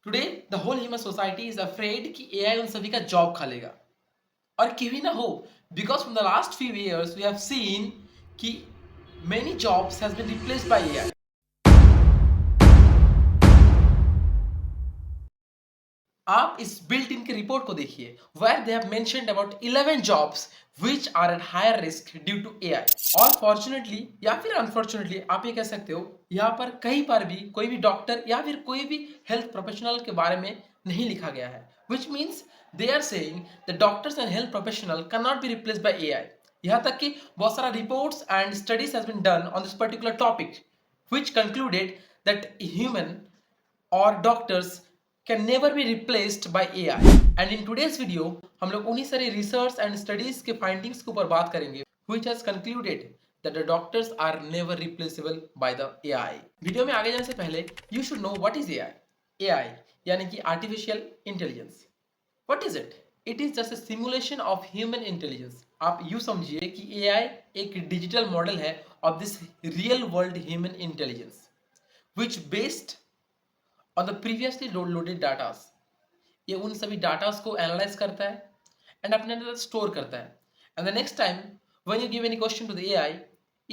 Today, the whole human society is afraid कि AI उन सभी का जॉब खा लेगा और क्यों ही ना हो because from the last few years we have seen कि many jobs has been replaced by AI. आप इस बिल्ट इन की रिपोर्ट को देखिए where they have mentioned about 11 jobs which are at higher risk due to AI. और fortunately या फिर unfortunately आप ये कह सकते हो यहाँ पर कहीं पर भी कोई भी डॉक्टर या फिर कोई भी हेल्थ प्रोफेशनल के बारे में नहीं लिखा गया है which means they are saying the doctors and health professional cannot be replaced by AI. यहाँ तक कि बहुत सारा reports and studies has been done on this particular topic which concluded that human or doctors can never be replaced by AI. And in today's video हम लोग उन्हीं सारे research and studies के findings के ऊपर बात करेंगे which has concluded that the doctors are never replaceable by the AI. Video में आगे जाने से पहले you should know what is AI. AI यानी कि artificial intelligence. What is it? It is just a simulation of human intelligence. आप यूं समझिए कि AI एक digital model है of this real world human intelligence which based on the previously loaded data. ये उन सभी डाटास को एनालाइज करता है एंड अपने अंदर स्टोर करता है and the next time when you give any question to the AI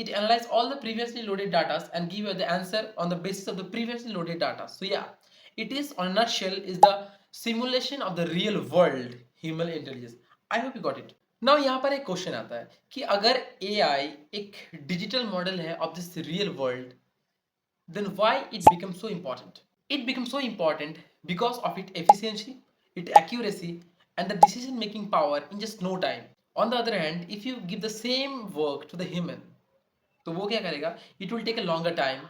it analyze all the previously loaded data and give you the answer on the basis of the previously loaded data. So yeah, it is on a nutshell is the simulation of the real world human intelligence. I hope you got it. Now यहाँ पर एक question आता है कि अगर AI एक digital model है of this real world, then why it becomes so important? It becomes so important because of its efficiency, its accuracy, and the decision making power in just no time. On the other hand, if you give the same work to the human, तो वो क्या करेगा? It will take a longer time.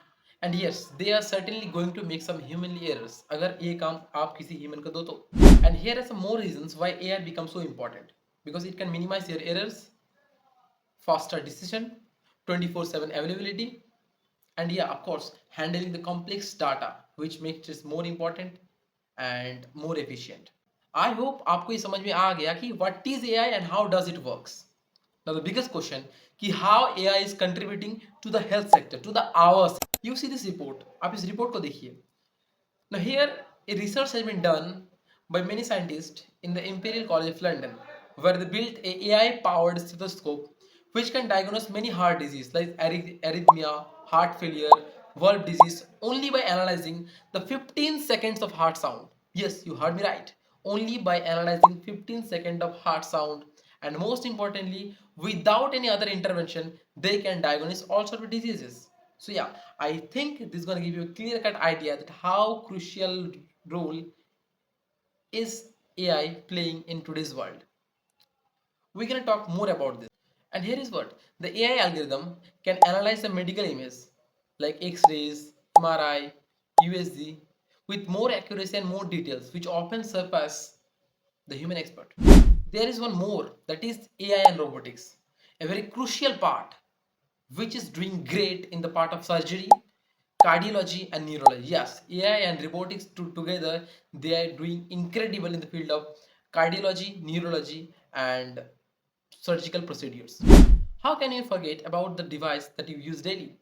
And yes, they are certainly going to make some humanly errors. अगर ये काम आप किसी human को दो तो. And here are some more reasons why AI becomes so important. Because it can minimize your errors, faster decision, 24/7 availability, and yeah, of course, handling the complex data which makes it more important and more efficient. I hope आपको ये समझ में आ गया कि what is AI and how does it works. Now the biggest question कि how AI is contributing to the health sector, to the hours. You see this report. आप इस report को देखिए. Now here a research has been done by many scientists in the Imperial College of London where they built a AI powered stethoscope which can diagnose many heart disease like arrhythmia, heart failure, valve disease only by analyzing the 15 seconds of heart sound. Yes, you heard me right. Only by analyzing 15 seconds of heart sound, and most importantly, without any other intervention, they can diagnose all sorts of diseases. So yeah, I think this is going to give you a clear-cut idea that how crucial role is AI playing in today's world. We're going to talk more about this. And here is what the AI algorithm can analyze a medical image like X-rays, MRI, USG with more accuracy and more details, which often surpass the human expert. There is one more, that is AI and robotics, a very crucial part which is doing great in the part of surgery, cardiology and neurology. Yes, AI and robotics together, they are doing incredible in the field of cardiology, neurology and surgical procedures. How can you forget about the device that you use daily?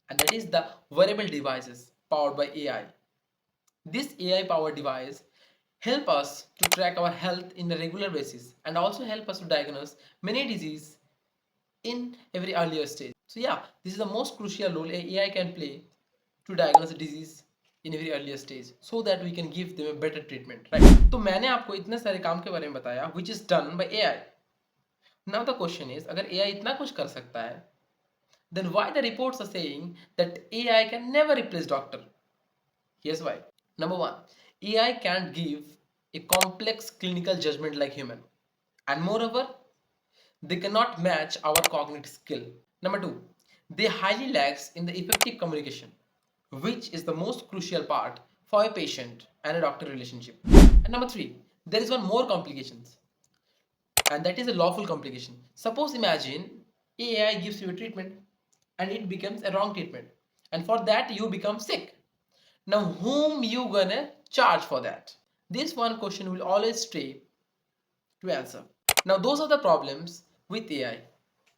And that is the wearable devices powered by AI. This AI powered device help us to track our health in a regular basis and also help us to diagnose many diseases in a very earlier stage. So yeah, this is the most crucial role AI can play to diagnose a disease in a very earlier stage so that we can give them a better treatment, right? तो मैंने आपको इतने सारे काम के बारे में बताया which is done by AI. Now the question is, अगर AI इतना कुछ कर सकता है, then why the reports are saying that AI can never replace doctor? Here's why. Number one, AI can't give a complex clinical judgment like human, and moreover, they cannot match our cognitive skill. Number two, they highly lacks in the effective communication, which is the most crucial part for a patient and a doctor relationship. And number three, there is one more complications, and that is a lawful complication. Suppose imagine AI gives you a treatment and it becomes a wrong treatment, and for that you become sick. Now whom you gonna charge for that? This one question will always stay to answer. Now those are the problems with AI.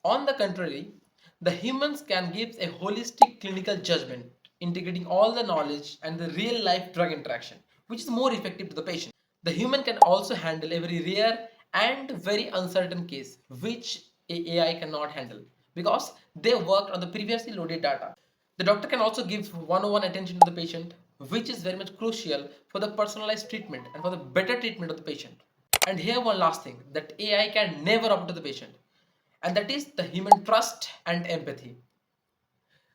On the contrary, the humans can give a holistic clinical judgment integrating all the knowledge and the real life drug interaction, which is more effective to the patient. The human can also handle a very rare and very uncertain case, which AI cannot handle because they worked on the previously loaded data. The doctor can also give one-on-one attention to the patient, which is very much crucial for the personalized treatment and for the better treatment of the patient. And here one last thing that AI can never offer to the patient, and that is the human trust and empathy.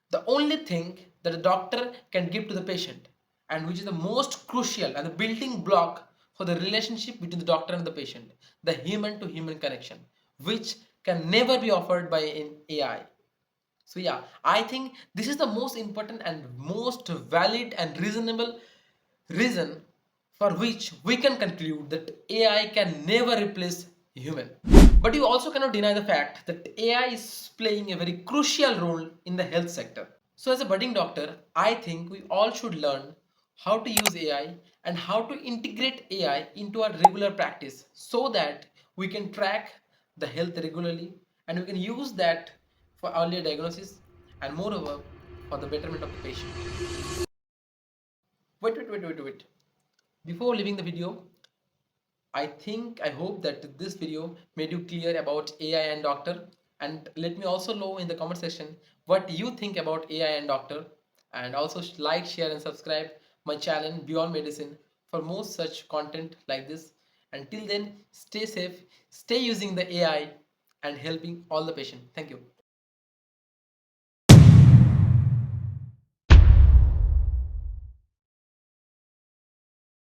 The only thing that a doctor can give to the patient, and which is the most crucial and the building block for the relationship between the doctor and the patient, the human to human connection, which can never be offered by an AI. So yeah, I think this is the most important and most valid and reasonable reason for which we can conclude that AI can never replace human. But you also cannot deny the fact that AI is playing a very crucial role in the health sector. So as a budding doctor, I think we all should learn how to use AI and how to integrate AI into our regular practice so that we can track the health regularly and we can use that for earlier diagnosis and moreover for the betterment of the patient. Wait. Before leaving the video, I hope that this video made you clear about AI and doctor, and let me also know in the comment section what you think about AI and doctor, and also like, share and subscribe my channel Beyond Medicine for more such content like this. Until then, stay safe, stay using the AI and helping all the patient. Thank you.